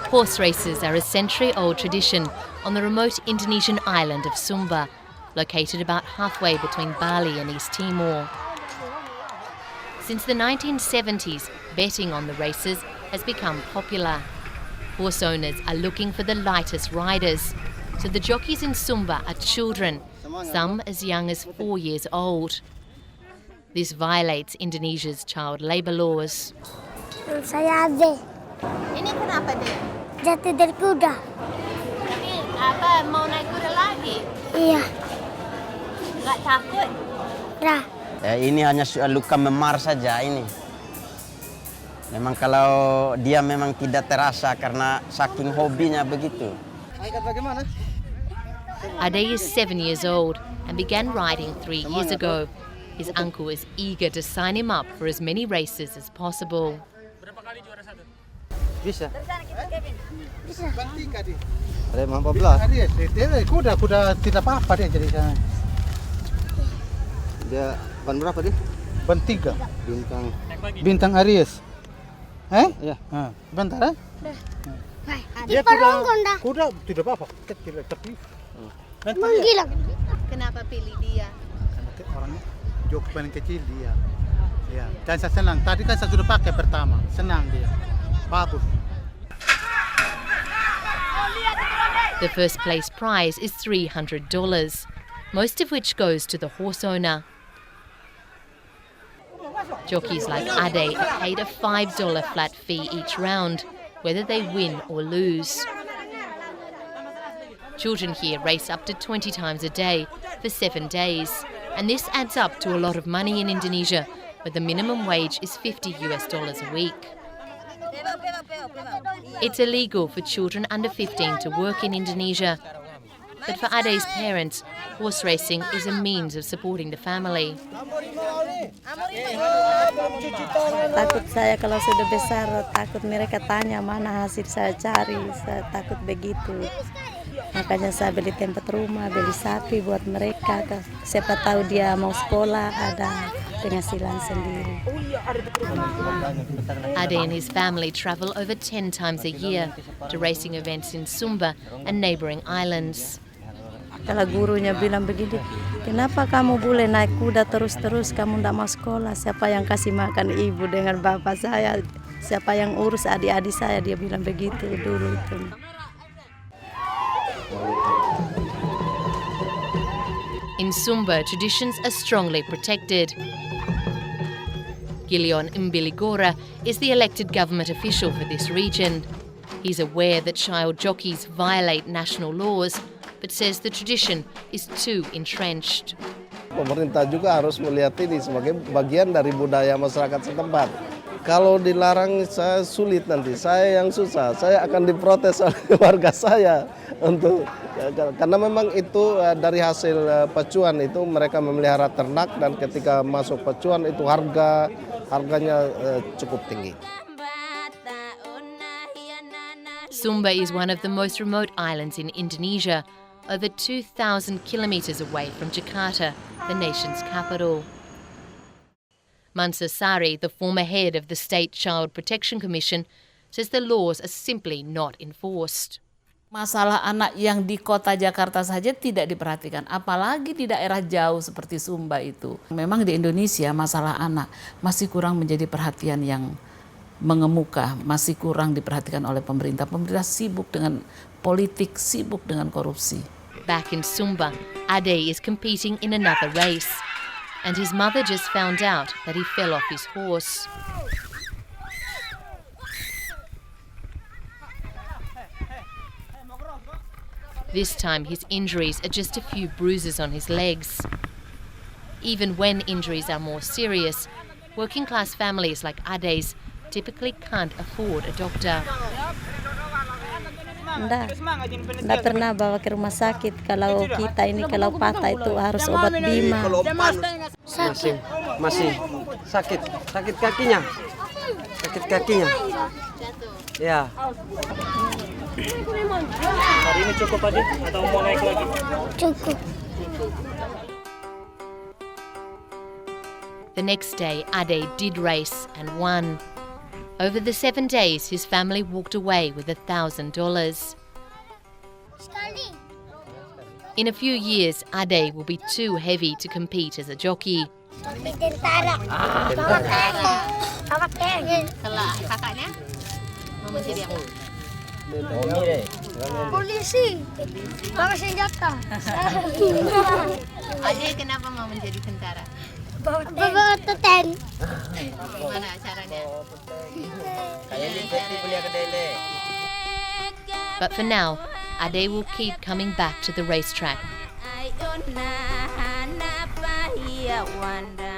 Horse races are a century-old tradition on the remote Indonesian island of Sumba, located about halfway between Bali and East Timor. Since the 1970s, betting on the races has become popular. Horse owners are looking for the lightest riders, so the jockeys in Sumba are children, some as young as 4 years old. This violates Indonesia's child labour laws. Saya Ade. Ini kenapa dia? Jatuh dari kuda. Tapi apa mau naik kuda lagi? Iya. Nggak takut? Dah. Ini hanya luka memar saja ini. Memang kalau dia memang tidak terasa karena saking hobinya begitu. Ade is 7 years old and began riding 3 years ago. His uncle is eager to sign him up for as many races as possible. Bisa. Bisa. Ada 14. Dia kuda tidak apa-apa dia jadi sana. Dia ban berapa dia? Ban 3. Bintang Aries. Ya. Bentar. Dia Kuda tidak apa-apa. Kecil tapi menggilang. Kenapa pilih dia? orangnya joki paling kecil dia. Ya, dan saya senang. Tadi kan saya sudah pakai pertama. Senang dia. Bagus. The first place prize is $300, most of which goes to the horse owner. Jockeys like Ade are paid a $5 flat fee each round, whether they win or lose. Children here race up to 20 times a day for 7 days, and this adds up to a lot of money in Indonesia, where the minimum wage is $50 a week. It's illegal for children under 15 to work in Indonesia, but for Ade's parents, horse racing is a means of supporting the family. Takut saya kalau sudah besar, takut mereka tanya mana hasil saya cari, saya takut begitu. Makanya saya beli tempat rumah, beli sapi buat mereka. Siapa tahu dia mau sekolah, ada penghasilan sendiri. Ade and his family travel over 10 times a year to racing events in Sumba and neighbouring islands. Kalau gurunya bilang begini, kenapa kamu boleh naik kuda terus-terus, kamu tidak mau sekolah? Siapa yang kasih makan ibu dengan bapak saya? Siapa yang urus adik-adik saya? Dia bilang begitu dulu itu. In Sumba, traditions are strongly protected. Gilion Imbiligora is the elected government official for this region. He's aware that child jockeys violate national laws, but says the tradition is too entrenched. Pemerintah juga harus melihat ini sebagai bagian dari budaya masyarakat setempat. Kalau dilarang saya sulit nanti, saya yang susah, saya akan diprotes oleh warga saya karena memang itu dari hasil pacuan itu mereka memelihara ternak dan ketika masuk pacuan itu harganya cukup tinggi. Sumba is one of the most remote islands in Indonesia, over 2,000 kilometres away from Jakarta, the nation's capital. Mansur Sari, the former head of the State Child Protection Commission, says the laws are simply not enforced. Masalah anak yang di kota Jakarta saja tidak diperhatikan, apalagi di daerah jauh seperti Sumba itu. Memang di Indonesia masalah anak masih kurang menjadi perhatian yang mengemuka, masih kurang diperhatikan oleh pemerintah. Pemerintah sibuk dengan politik, sibuk dengan korupsi. Back in Sumba, Ade is competing in another race, and his mother just found out that he fell off his horse. This time his injuries are just a few bruises on his legs. Even when injuries are more serious, working class families like Ade's typically can't afford a doctor. Nggak pernah bawa ke rumah sakit. Kalau kita ini kalau patah itu harus obat bima. Masih sakit kakinya. Ya. Hari ini cukup aja atau mau naik lagi? Cukup. The next day, Ade did race and won. Over the 7 days, his family walked away with $1,000. In a few years, Ade will be too heavy to compete as a jockey. Tentara. Awak Kalau kakaknya mau menjadi apa? polisi. Bawa senjata. Ade kenapa mau menjadi tentara? Bawa teten. Gimana caranya? But for now, Ade will keep coming back to the racetrack. Ayona hana pahia wanda.